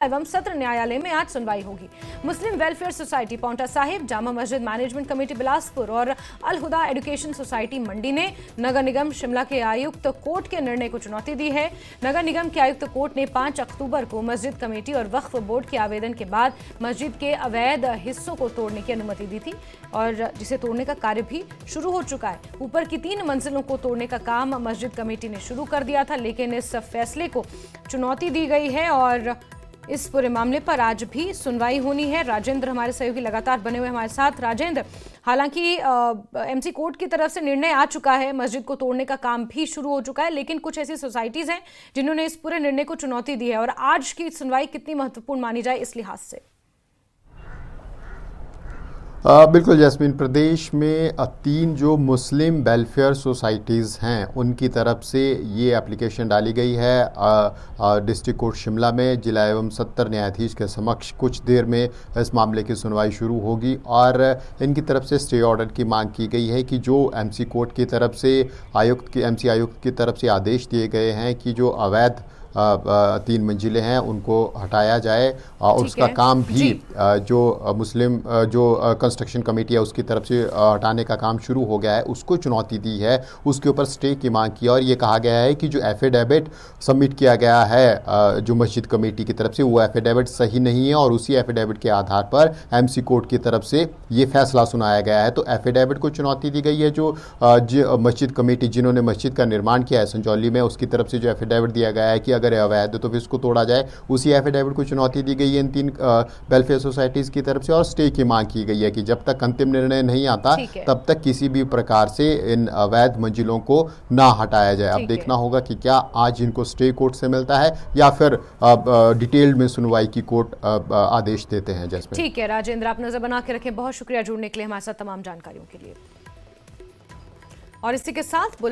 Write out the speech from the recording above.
एवं सत्र न्यायालय में आज सुनवाई होगी। मुस्लिम welfare society Paonta Sahib, Jama Masjid management committee Bilaspur और अल हुदा एजुकेशन सोसाइटी मंडी ने नगर निगम शिमला के आयुक्त कोर्ट के निर्णय को चुनौती दी है। नगर निगम के आयुक्त कोर्ट ने 5 अक्टूबर को मस्जिद कमेटी और वक्फ बोर्ड के आवेदन के बाद मस्जिद के अवैध हिस्सों को तोड़ने की अनुमति दी थी और जिसे तोड़ने का कार्य भी शुरू हो चुका है। ऊपर की 3 मंजिलों को तोड़ने का काम मस्जिद कमेटी ने शुरू कर दिया था, लेकिन इस फैसले को चुनौती दी गई है और इस पूरे मामले पर आज भी सुनवाई होनी है। राजेंद्र हमारे सहयोगी लगातार बने हुए हमारे साथ। राजेंद्र, हालांकि एमसी कोर्ट की तरफ से निर्णय आ चुका है, मस्जिद को तोड़ने का काम भी शुरू हो चुका है, लेकिन कुछ ऐसी सोसाइटीज हैं जिन्होंने इस पूरे निर्णय को चुनौती दी है और आज की सुनवाई कितनी महत्वपूर्ण मानी जाए इस लिहाज से? बिल्कुल जैस्मीन, प्रदेश में 3 जो मुस्लिम वेलफेयर सोसाइटीज़ हैं उनकी तरफ से ये एप्लीकेशन डाली गई है डिस्ट्रिक्ट कोर्ट शिमला में। जिला एवं सत्र न्यायाधीश के समक्ष कुछ देर में इस मामले की सुनवाई शुरू होगी और इनकी तरफ से स्टे ऑर्डर की मांग की गई है कि जो एमसी कोर्ट की तरफ से एमसी आयुक्त की तरफ से आदेश दिए गए हैं कि जो अवैध 3 मंजिलें हैं उनको हटाया जाए और उसका काम भी जो मुस्लिम जो कंस्ट्रक्शन कमेटी है उसकी तरफ से हटाने का काम शुरू हो गया है, उसको चुनौती दी है। उसके ऊपर स्टे की मांग की और ये कहा गया है कि जो एफिडेविट सबमिट किया गया है जो मस्जिद कमेटी की तरफ से, वो एफिडेविट सही नहीं है और उसी एफिडेविट के आधार पर एमसी कोर्ट की तरफ से ये फैसला सुनाया गया है। तो एफिडेविट को चुनौती दी गई है। जो मस्जिद कमेटी जिन्होंने मस्जिद का निर्माण किया है संजौली में, उसकी तरफ से जो एफिडेविट दिया गया है कि अगर अवैध तो फिर इसको तोड़ा जाए, उसी एफिडेविट को चुनौती दी गई है इन 3 वेलफेयर सोसाइटीज़ की तरफ से और स्टे की मांग की गई है कि जब तक अंतिम निर्णय नहीं आता तब तक किसी भी प्रकार से इन अवैध मंजिलों को ना हटाया जाए। अब देखना होगा कि क्या आज इनको स्टे कोर्ट से मिलता है या फिर डिटेल्ड में सुनवाई की कोर्ट आदेश देते हैं। जैसे ठीक है राजेंद्र, आप नजर बना के रखें। बहुत शुक्रिया जुड़ने के लिए हमारे साथ तमाम जानकारियों के लिए। और इसी के साथ